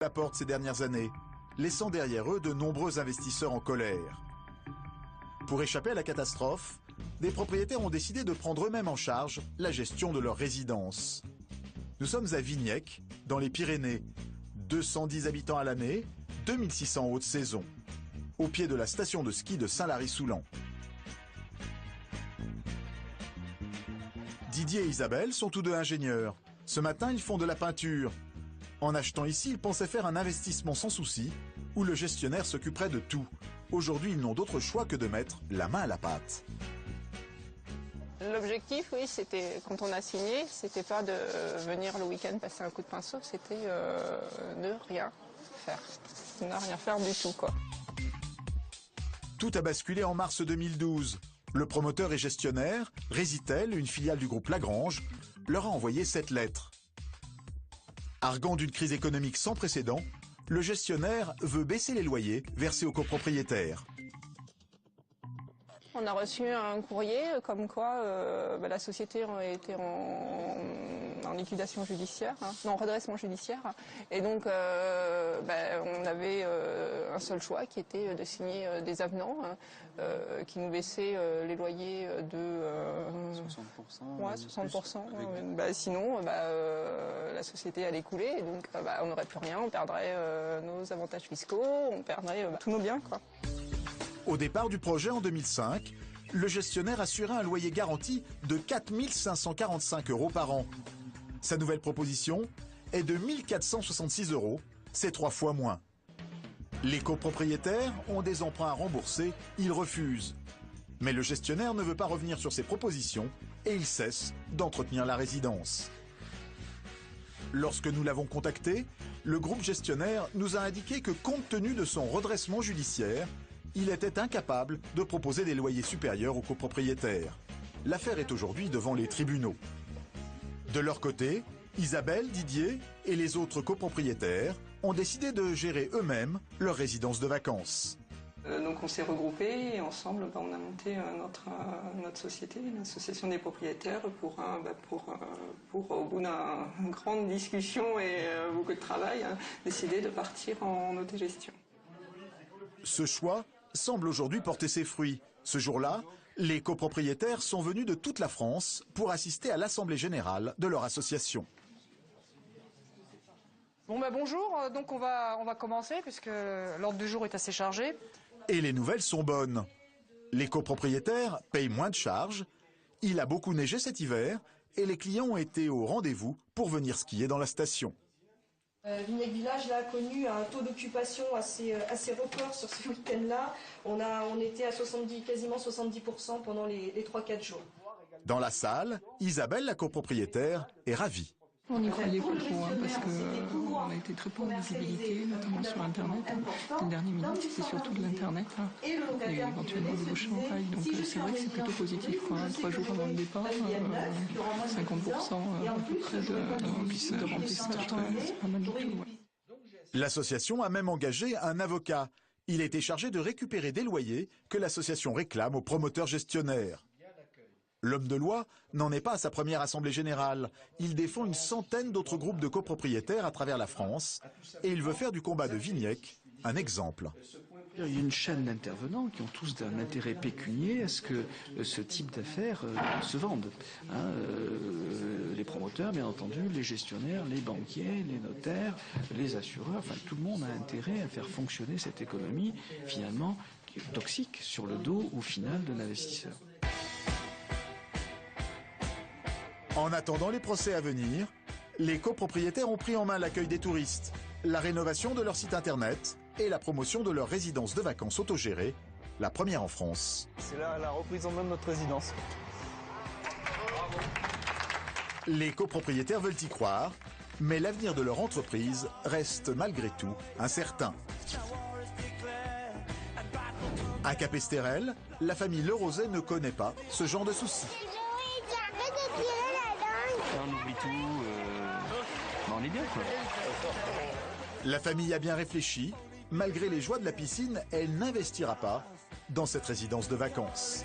la porte ces dernières années, laissant derrière eux de nombreux investisseurs en colère. Pour échapper à la catastrophe, des propriétaires ont décidé de prendre eux-mêmes en charge la gestion de leur résidence. Nous sommes à Vignec, dans les Pyrénées. 210 habitants à l'année, 2600 haute saison, au pied de la station de ski de Saint-Lary-Soulan. Didier et Isabelle sont tous deux ingénieurs. Ce matin, ils font de la peinture. En achetant ici, ils pensaient faire un investissement sans souci, où le gestionnaire s'occuperait de tout. Aujourd'hui, ils n'ont d'autre choix que de mettre la main à la pâte. L'objectif, oui, c'était, quand on a signé, c'était pas de venir le week-end passer un coup de pinceau, c'était de rien faire. De ne rien faire du tout, quoi. Tout a basculé en mars 2012. Le promoteur et gestionnaire, Résitel, une filiale du groupe Lagrange, leur a envoyé cette lettre. Arguant d'une crise économique sans précédent, le gestionnaire veut baisser les loyers versés aux copropriétaires. On a reçu un courrier comme quoi la société était en liquidation judiciaire, en redressement judiciaire. Et donc on avait un seul choix qui était de signer des avenants qui nous baissaient les loyers de 60%. Ouais, 60%. Sinon, la société allait couler et donc on n'aurait plus rien, on perdrait nos avantages fiscaux, on perdrait tous nos biens, quoi. Au départ du projet en 2005, le gestionnaire assurait un loyer garanti de 4 545 € par an. Sa nouvelle proposition est de 1 466 €, c'est 3 fois moins. Les copropriétaires ont des emprunts à rembourser, ils refusent. Mais le gestionnaire ne veut pas revenir sur ses propositions et il cesse d'entretenir la résidence. Lorsque nous l'avons contacté, le groupe gestionnaire nous a indiqué que compte tenu de son redressement judiciaire, il était incapable de proposer des loyers supérieurs aux copropriétaires. L'affaire est aujourd'hui devant les tribunaux. De leur côté, Isabelle, Didier et les autres copropriétaires ont décidé de gérer eux-mêmes leur résidence de vacances. Donc on s'est regroupés et ensemble on a monté notre société, l'association des propriétaires, pour au bout d'une grande discussion et beaucoup de travail, décider de partir en autogestion. Ce choix semble aujourd'hui porter ses fruits. Ce jour-là, les copropriétaires sont venus de toute la France pour assister à l'assemblée générale de leur association. Bonjour, donc on va commencer puisque l'ordre du jour est assez chargé. Et les nouvelles sont bonnes. Les copropriétaires payent moins de charges, il a beaucoup neigé cet hiver et les clients ont été au rendez-vous pour venir skier dans la station. Vignec Village là, a connu un taux d'occupation assez record sur ce week-end-là. On était à quasiment 70% pendant les 3-4 jours. Dans la salle, Isabelle, la copropriétaire, est ravie. On y croyait beaucoup parce qu'on a été très peu en visibilité, notamment sur Internet. Les dernières minutes, c'était surtout de l'Internet et éventuellement de bouche à oreille. Donc c'est vrai que c'est plutôt positif. 3 jours avant le départ, 50% à peu près de remplissage, c'est pas mal du tout. Ouais. L'association a même engagé un avocat. Il a été chargé de récupérer des loyers que l'association réclame aux promoteurs gestionnaires. L'homme de loi n'en est pas à sa première assemblée générale. Il défend une centaine d'autres groupes de copropriétaires à travers la France et il veut faire du combat de Vignec un exemple. Il y a une chaîne d'intervenants qui ont tous un intérêt pécunier à ce que ce type d'affaires se vendent. Les promoteurs, bien entendu, les gestionnaires, les banquiers, les notaires, les assureurs, enfin tout le monde a intérêt à faire fonctionner cette économie finalement toxique sur le dos au final de l'investisseur. En attendant les procès à venir, les copropriétaires ont pris en main l'accueil des touristes, la rénovation de leur site internet et la promotion de leur résidence de vacances autogérée, la première en France. C'est là la reprise en main de notre résidence. Les copropriétaires veulent y croire, mais l'avenir de leur entreprise reste malgré tout incertain. À Capesterel, la famille Lerozet ne connaît pas ce genre de soucis. On oublie tout, on est bien quoi. La famille a bien réfléchi. Malgré les joies de la piscine, elle n'investira pas dans cette résidence de vacances.